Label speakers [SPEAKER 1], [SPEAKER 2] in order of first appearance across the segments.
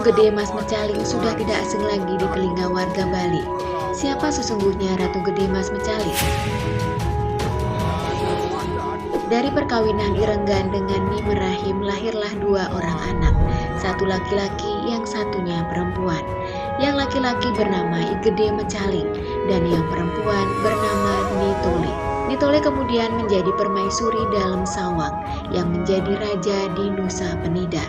[SPEAKER 1] Ratu Gede Mas Mecaling sudah tidak asing lagi di telinga warga Bali. Siapa sesungguhnya Ratu Gede Mas Mecaling? Dari perkawinan Irenggan dengan Nyi Merahim lahirlah 2 orang anak, satu laki-laki yang satunya perempuan. Yang laki-laki bernama I Gede Mecaling dan yang perempuan bernama Nyi Tole. Nyi Tole kemudian menjadi permaisuri dalam Sawang yang menjadi raja di Nusa Penida.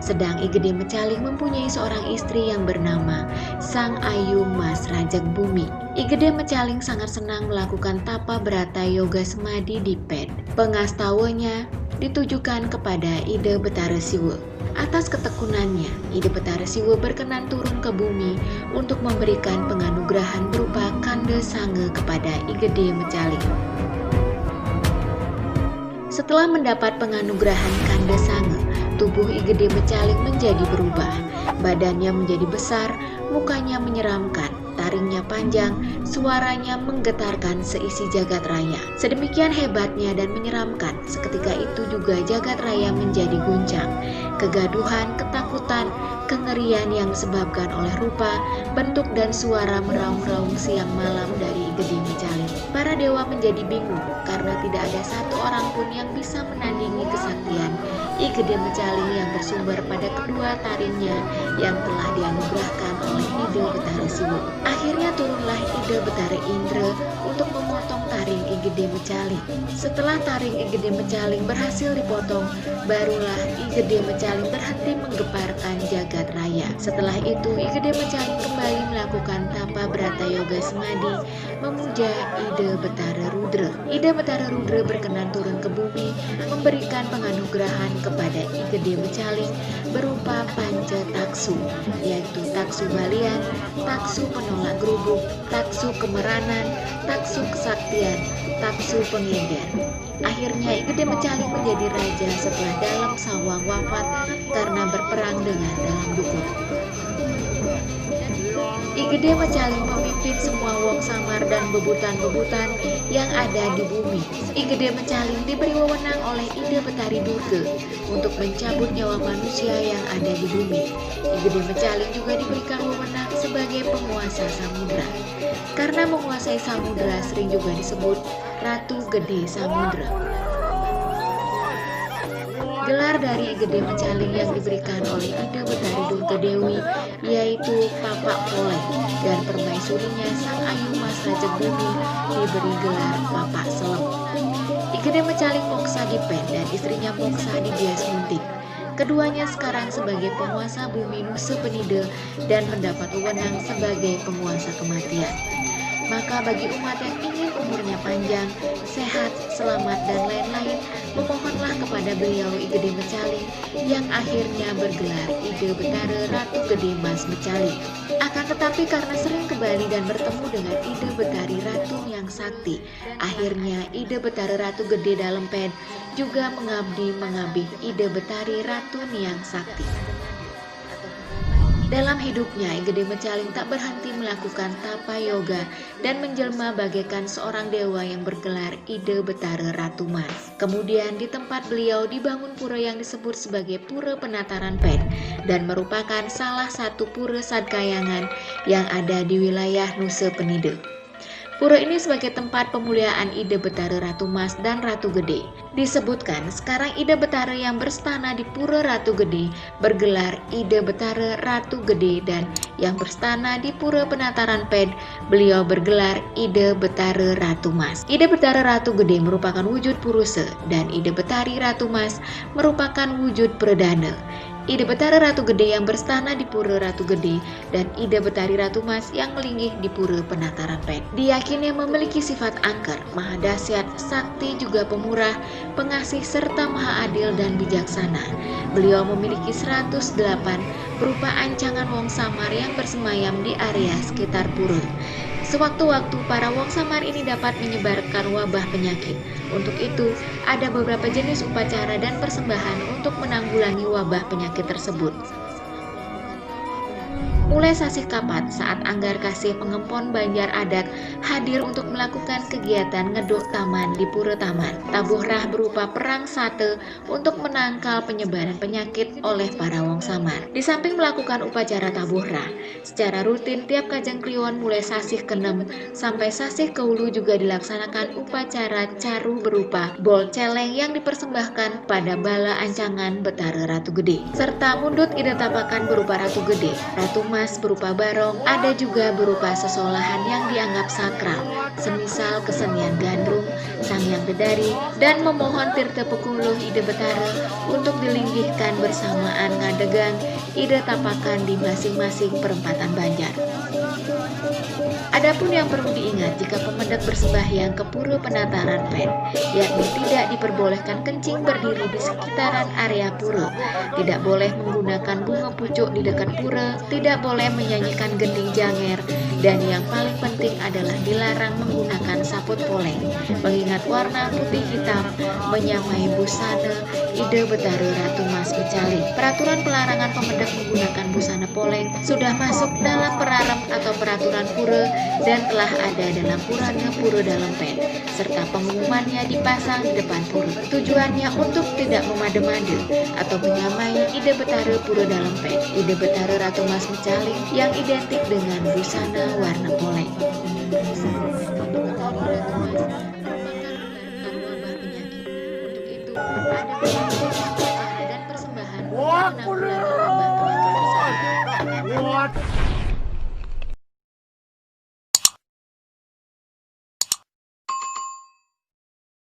[SPEAKER 1] Sedang I Gede Mecaling mempunyai seorang istri yang bernama Sang Ayu Mas Rajak Bumi. I Gede Mecaling sangat senang melakukan tapa berata yoga semadi di Ped. Pengastawanya ditujukan kepada Ida Betara Siwa. Atas ketekunannya, Ida Betara Siwa berkenan turun ke bumi untuk memberikan penganugerahan berupa kanda sange kepada I Gede Mecaling. Setelah mendapat penganugerahan kanda sange, tubuh I Gede Mecaling menjadi berubah. Badannya menjadi besar, mukanya menyeramkan, taringnya panjang, suaranya menggetarkan seisi jagat raya. Sedemikian hebatnya dan menyeramkan, seketika itu juga jagat raya menjadi guncang. Kegaduhan, ketakutan, kengerian yang disebabkan oleh rupa, bentuk dan suara meraung-raung siang malam dari I Gede Mecaling. Para dewa menjadi bingung karena tidak ada satu orang pun yang bisa menandingi kesaktian I Gede Mecaling yang bersumber pada kedua taringnya yang telah dianugerahkan oleh Ida Betara Siwa. Akhirnya turunlah Ida Betara Indra untuk memotong taring I Gede Mecaling. Setelah taring I Gede Mecaling berhasil dipotong, barulah I Gede Mecaling berhenti menggeparkan jagat raya. Setelah itu I Gede Mecaling kembali melakukan tapa berata yoga semadi, memuja Ida Betara Rudra. Ida Betara Rudra berkenan turun ke bumi, memberikan penganugerahan kepada I Gede Mecaling berupa panca taksu, yaitu taksu balian, taksu penolak gerubuk, taksu kemeranan, taksu kesaktian, taksu pengeder. Akhirnya I Gede Mecaling menjadi raja setelah dalam Sawang wafat karena berperang dengan dalam dukun. I Gede Mecaling memimpin semua wong samar dan bebutan-bebutan yang ada di bumi. I Gede Mecaling diberi wewenang oleh Ida Betari Durga untuk mencabut nyawa manusia yang ada di bumi. I Gede Mecaling juga diberikan wewenang sebagai penguasa samudra. Karena menguasai samudra sering juga disebut Ratu Gede Samudra. Gelar dari I Gede Mecaling yang diberikan oleh Ida Betari Durga Dewi yaitu Papak Poleh, dan permaisurinya Sang Ayu Mas Rajak Bumi diberi gelar Papak Selem. I Gede Mecaling moksa di Pen dan istrinya moksa di Bias Muntik. Keduanya sekarang sebagai penguasa bumi Nusa Penida dan mendapat wewenang sebagai penguasa kematian. Maka bagi umat yang ingin umurnya panjang, sehat, selamat, dan lain-lain, memohonlah kepada beliau I Gede Mecaling yang akhirnya bergelar Ida Betara Ratu Gede Mas Mecaling. Akan tetapi karena sering ke Bali dan bertemu dengan Ida Betari Ratu yang sakti, akhirnya Ida Betara Ratu Gede dalam Ped juga mengabdi Ida Betari Ratu Niang Sakti. Dalam hidupnya, I Gede Mecaling tak berhenti melakukan tapa yoga dan menjelma bagaikan seorang dewa yang bergelar Ida Betara Ratu Mas. Kemudian di tempat beliau dibangun pura yang disebut sebagai Pura Penataran Ped dan merupakan salah satu pura sadkayangan yang ada di wilayah Nusa Penida. Pura ini sebagai tempat pemuliaan Ida Betara Ratu Mas dan Ratu Gede. Disebutkan sekarang Ida Betara yang berstana di Pura Ratu Gede bergelar Ida Betara Ratu Gede, dan yang berstana di Pura Penataran Ped beliau bergelar Ida Betara Ratu Mas. Ida Betara Ratu Gede merupakan wujud Purusa dan Ida Betari Ratu Mas merupakan wujud Perdana. Ida Betara Ratu Gede yang berstana di Pura Ratu Gede dan Ida Betari Ratu Mas yang melinggih di Pura Penataran Ped. Diyakini memiliki sifat angker, maha dahsyat, sakti, juga pemurah, pengasih, serta maha adil dan bijaksana. Beliau memiliki 108 berupa ancangan wong samar yang bersemayam di area sekitar pura. Sewaktu-waktu para wong samar ini dapat menyebarkan wabah penyakit. Untuk itu, ada beberapa jenis upacara dan persembahan untuk menanggulangi wabah penyakit tersebut. Mulai sasih kapat saat Anggar Kasih Pengempon Banjar Adat hadir untuk melakukan kegiatan ngeduk taman di Pura Taman. Tabuh rah berupa perang sate untuk menangkal penyebaran penyakit oleh para wong samar. Di samping melakukan upacara tabuh rah, secara rutin tiap Kajang Kliwon mulai sasih ke-6 sampai sasih ke-10 juga dilaksanakan upacara caru berupa bol celeng yang dipersembahkan pada bala ancangan Betara Ratu Gede, serta mundut ide tapakan berupa Ratu Gede, Ratu Mas berupa barong, ada juga berupa sesolahan yang dianggap sakral, semisal kesenian gandrung, sangyang dedari, dan memohon tirta pekuluh ide Betara untuk dilinggihkan bersamaan ngadegang ide tapakan di masing-masing perempatan Banjar. Adapun yang perlu diingat jika pemendak bersembahyang ke Pura Penataran Pen, yakni tidak diperbolehkan kencing berdiri di sekitaran area pura, tidak boleh menggunakan bunga pucuk di dekat pura, tidak boleh menyanyikan gending janger, dan yang paling penting adalah dilarang menggunakan saput poleng, mengingat warna putih hitam menyamai busana ide Betara Ratu Mas Mecaling. Peraturan pelarangan pemendak menggunakan busana poleng sudah masuk dalam perarem atau peraturan pura dan telah ada dalam Purana Pura Dalam Pen, serta pengumumannya dipasang di depan pura. Tujuannya untuk tidak memade-made atau menyamai ide Betara Pura Dalam Pen, ide Betara Ratu Mas Mecaling yang identik dengan busana warna poleng.